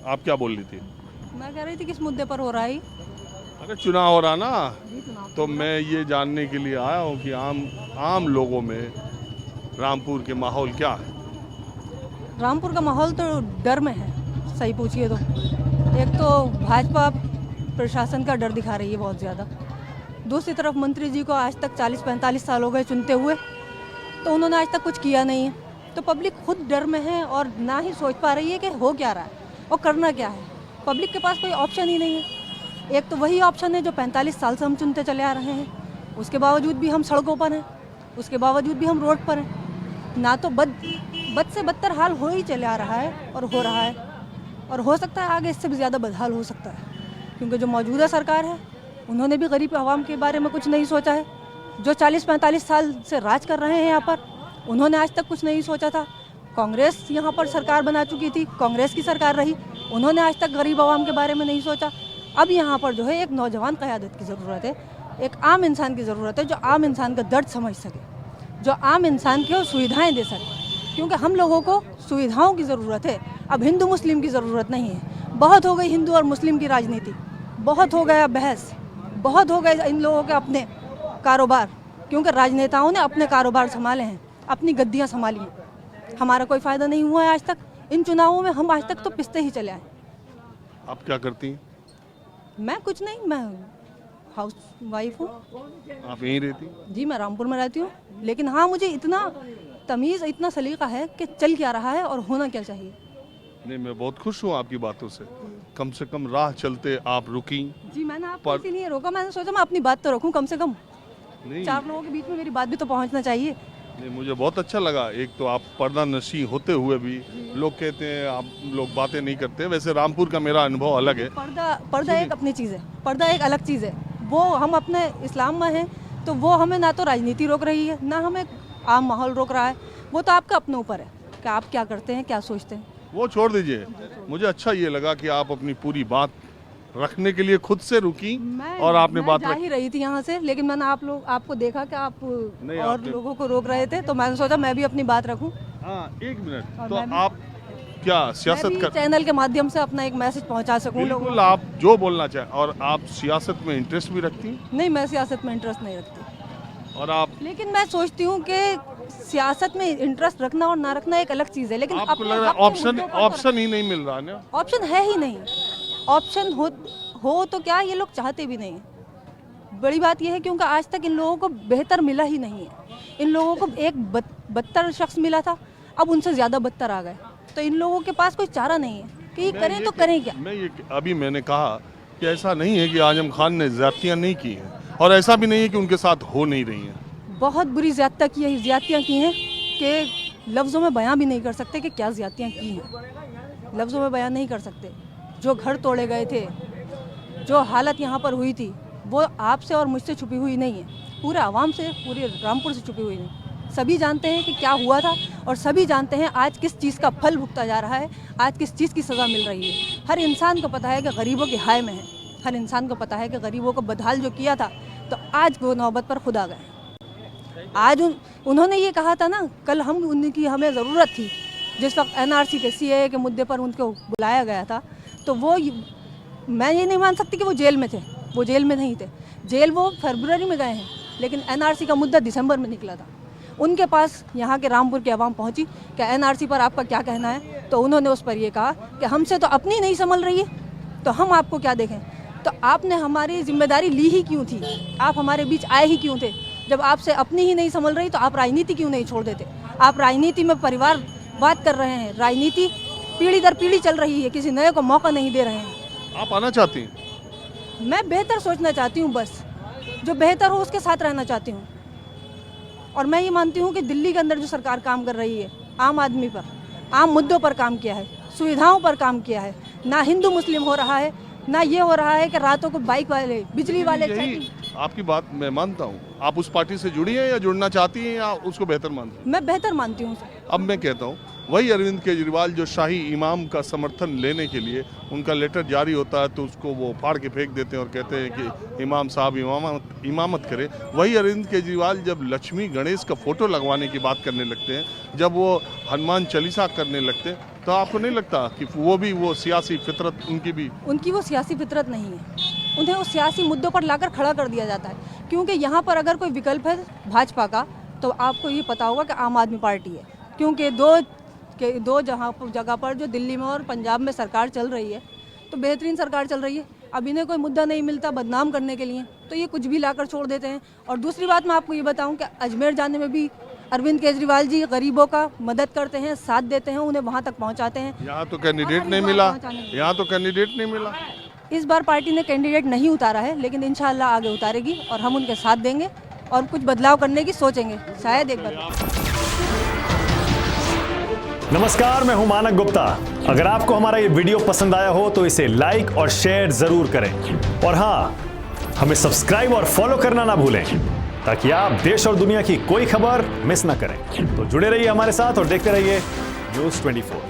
आप क्या बोल रही थी? मैं कह रही थी किस मुद्दे पर हो रहा है ये? अगर चुनाव हो रहा ना, जी, चुनाव तो मैं ये जानने के लिए आया हूँ कि आम लोगों में रामपुर के माहौल क्या है। रामपुर का माहौल तो डर में है, सही पूछिए तो। एक तो भाजपा प्रशासन का डर दिखा रही है बहुत ज़्यादा। दूसरी तरफ मंत्री जी को आज तक 40-45 साल हो गए चुनते हुए, तो उन्होंने आज तक कुछ किया नहीं है। तो पब्लिक खुद डर में है और ना ही सोच पा रही है कि हो क्या रहा है और करना क्या है। पब्लिक के पास कोई ऑप्शन ही नहीं है। एक तो वही ऑप्शन है जो 45 साल से हम चुनते चले आ रहे हैं, उसके बावजूद भी हम सड़कों पर हैं, उसके बावजूद भी हम रोड पर हैं। ना तो बद से बदतर हाल हो ही चले आ रहा है और हो रहा है, और हो सकता है आगे इससे भी ज़्यादा बदहाल हो सकता है, क्योंकि जो मौजूदा सरकार है उन्होंने भी गरीब आवाम के बारे में कुछ नहीं सोचा है। जो 40-45 साल से राज कर रहे हैं यहाँ पर, उन्होंने आज तक कुछ नहीं सोचा था। कांग्रेस यहाँ पर सरकार बना चुकी थी, कांग्रेस की सरकार रही, उन्होंने आज तक गरीब आवाम के बारे में नहीं सोचा। अब यहाँ पर जो है एक नौजवान क़यादत की ज़रूरत है, एक आम इंसान की ज़रूरत है जो आम इंसान का दर्द समझ सके, जो आम इंसान को सुविधाएँ दे सके, क्योंकि हम लोगों को सुविधाओं की ज़रूरत है। अब हिंदू मुस्लिम की ज़रूरत नहीं है। बहुत हो गई हिंदू और मुस्लिम की राजनीति, बहुत हो गया बहस, बहुत हो गए इन लोगों के अपने कारोबार, क्योंकि राजनेताओं ने अपने कारोबार संभाले हैं, अपनी गद्दियाँ संभाली हैं। हमारा कोई फ़ायदा नहीं हुआ है आज तक। इन चुनावों में हम आज तक तो पिसते ही चले आए। आप क्या करती हैं? मैं कुछ नहीं, मैं हाउस वाइफ हूँ। आप यहीं रहती? जी, मैं रामपुर में रहती हूँ, लेकिन हाँ, मुझे इतना तमीज़, इतना सलीका है कि चल क्या रहा है और होना क्या चाहिए। नहीं, मैं बहुत खुश हूँ आपकी बातों से कम राह चलते आप रुकी। जी, मैंने आपको इसीलिए रोका, मैंने सोचा मैं अपनी बात तो रखूं कम से कम। नहीं, 4 लोगों के बीच में मेरी बात भी तो पहुंचना चाहिए। नहीं, मुझे बहुत अच्छा लगा। एक तो आप पर्दा नशी होते हुए भी, लोग कहते हैं आप लोग बातें नहीं करते, वैसे रामपुर का मेरा अनुभव अलग है। पर्दा एक अपनी चीज़ है, पर्दा एक अलग चीज़ है। वो हम अपने इस्लाम में हैं, तो वो हमें ना तो राजनीति रोक रही है, ना हमें आम माहौल रोक रहा है। वो तो आपका अपने ऊपर है कि आप क्या करते हैं, क्या सोचते हैं। वो छोड़ दीजिए। मुझे अच्छा ये लगा कि आप अपनी पूरी बात रखने के लिए खुद से रुकी और आपने बात जा ही रही थी यहाँ से, लेकिन मैंने आपको देखा कि आप नहीं, और लोगों को रोक रहे थे, तो मैंने सोचा मैं भी अपनी बात रखूं। हाँ, एक मिनट। और तो मैं भी- आप क्या सियासत कर चैनल के माध्यम से अपना एक मैसेज पहुंचा सकूं लोगों बिल्कुल, आप जो बोलना चाहें। और आप सियासत में इंटरेस्ट भी रखती हैं? नहीं, मैं सियासत में इंटरेस्ट नहीं रखती, और आप लेकिन मैं सोचती हूँ कि सियासत में इंटरेस्ट रखना और ना रखना एक अलग चीज़ है, लेकिन आपको अपने लग रहा हक है के ऑप्शन मुद्दों पर तो ऑप्शन ही नहीं मिल रहा है ना? ऑप्शन है ही नहीं। ऑप्शन हो तो क्या, ये लोग चाहते भी नहीं हैं। बड़ी बात यह है क्योंकि आज तक इन लोगों को बेहतर मिला ही नहीं है। इन लोगों को एक बदतर शख्स मिला था, अब उनसे ज़्यादा बदतर आ गए, तो इन लोगों के पास कोई चारा नहीं है कि ये करें तो करें क्या। अभी मैंने कहा कि ऐसा नहीं है कि आजम खान ने ज्यादतियाँ नहीं की हैं, और ऐसा भी नहीं है कि उनके साथ हो नहीं रही हैं। बहुत बुरी ज्यादतियाँ की हैं कि लफ्ज़ों में बयां भी नहीं कर सकते कि क्या ज्यादतियाँ की हैं। लफ्ज़ों में बयां नहीं कर सकते। जो घर तोड़े गए थे, जो हालत यहाँ पर हुई थी, वो आपसे और मुझसे छुपी हुई नहीं है, पूरे आवाम से, पूरे रामपुर से छुपी हुई नहीं। सभी जानते हैं कि क्या हुआ था, और सभी जानते हैं आज किस चीज़ का फल भुगता जा रहा है, आज किस चीज़ की सज़ा मिल रही है। हर इंसान को पता है कि गरीबों की हाय में है, हर इंसान को पता है कि गरीबों को बदहाल जो किया था, तो आज वो नौबत पर खुद आ गए। आज उन्होंने ये कहा था ना, कल उनकी हमें ज़रूरत थी, जिस वक्त NRC के CAA के मुद्दे पर उनको बुलाया गया था, तो मैं ये नहीं मान सकती कि वो जेल में थे। वो जेल में नहीं थे, जेल वो फरवरी में गए हैं, लेकिन NRC का मुद्दा दिसंबर में निकला था। उनके पास यहाँ के रामपुर की आवाम पहुँची कि NRC पर आपका क्या कहना है, तो उन्होंने उस पर ये कहा कि हमसे तो अपनी नहीं संभल रही है, तो हम आपको क्या देखें। तो आपने हमारी जिम्मेदारी ली ही क्यों थी, आप हमारे बीच आए ही क्यों थे। जब आपसे अपनी ही नहीं संभल रही, तो आप राजनीति क्यों नहीं छोड़ देते। आप राजनीति में परिवार बात कर रहे हैं, राजनीति पीढ़ी दर पीढ़ी चल रही है, किसी नए को मौका नहीं दे रहे हैं। आप आना चाहती हैं? मैं बेहतर सोचना चाहती हूँ, बस जो बेहतर हो उसके साथ रहना चाहती हूँ। और मैं ये मानती हूँ कि दिल्ली के अंदर जो सरकार काम कर रही है, आम आदमी पर, आम मुद्दों पर काम किया है, सुविधाओं पर काम किया है। ना हिंदू मुस्लिम हो रहा है, ना ये हो रहा है कि रातों को बाइक वाले, बिजली वाले। यही आपकी बात मैं मानता हूँ। आप उस पार्टी से जुड़ी हैं या जुड़ना चाहती हैं, या उसको बेहतर मानती हैं? मैं बेहतर मानती हूँ। अब मैं कहता हूँ, वही अरविंद केजरीवाल जो शाही इमाम का समर्थन लेने के लिए उनका लेटर जारी होता है तो उसको वो फाड़ के फेंक देते हैं और कहते हैं कि इमाम साहब इमामत करे। वही अरविंद केजरीवाल जब लक्ष्मी गणेश का फोटो लगवाने की बात करने लगते हैं, जब वो हनुमान चालीसा करने लगते हैं, तो आपको नहीं लगता कि वो सियासी फितरत उनकी वो सियासी फितरत नहीं है। उन्हें उस सियासी मुद्दों पर लाकर खड़ा कर दिया जाता है, क्योंकि यहाँ पर अगर कोई विकल्प है भाजपा का तो आपको ये पता होगा कि आम आदमी पार्टी है। क्योंकि दो जगह पर जो दिल्ली में और पंजाब में सरकार चल रही है तो बेहतरीन सरकार चल रही है। अब इन्हें कोई मुद्दा नहीं मिलता बदनाम करने के लिए तो ये कुछ भी लाकर छोड़ देते हैं। और दूसरी बात मैं आपको ये बताऊं कि अजमेर जाने में भी अरविंद केजरीवाल जी गरीबों का मदद करते हैं, साथ देते हैं, उन्हें वहाँ तक पहुँचाते हैं। यहाँ तो कैंडिडेट नहीं मिला। इस बार पार्टी ने कैंडिडेट नहीं उतारा है, लेकिन इंशाल्लाह आगे उतारेगी और हम उनके साथ देंगे और कुछ बदलाव करने की सोचेंगे, शायद एक बार। नमस्कार, मैं हूं मानक गुप्ता। अगर आपको हमारा ये वीडियो पसंद आया हो तो इसे लाइक और शेयर जरूर करें और हाँ, हमें सब्सक्राइब और फॉलो करना ना भूलें ताकि आप देश और दुनिया की कोई खबर मिस ना करें। तो जुड़े रहिए हमारे साथ और देखते रहिए News 24।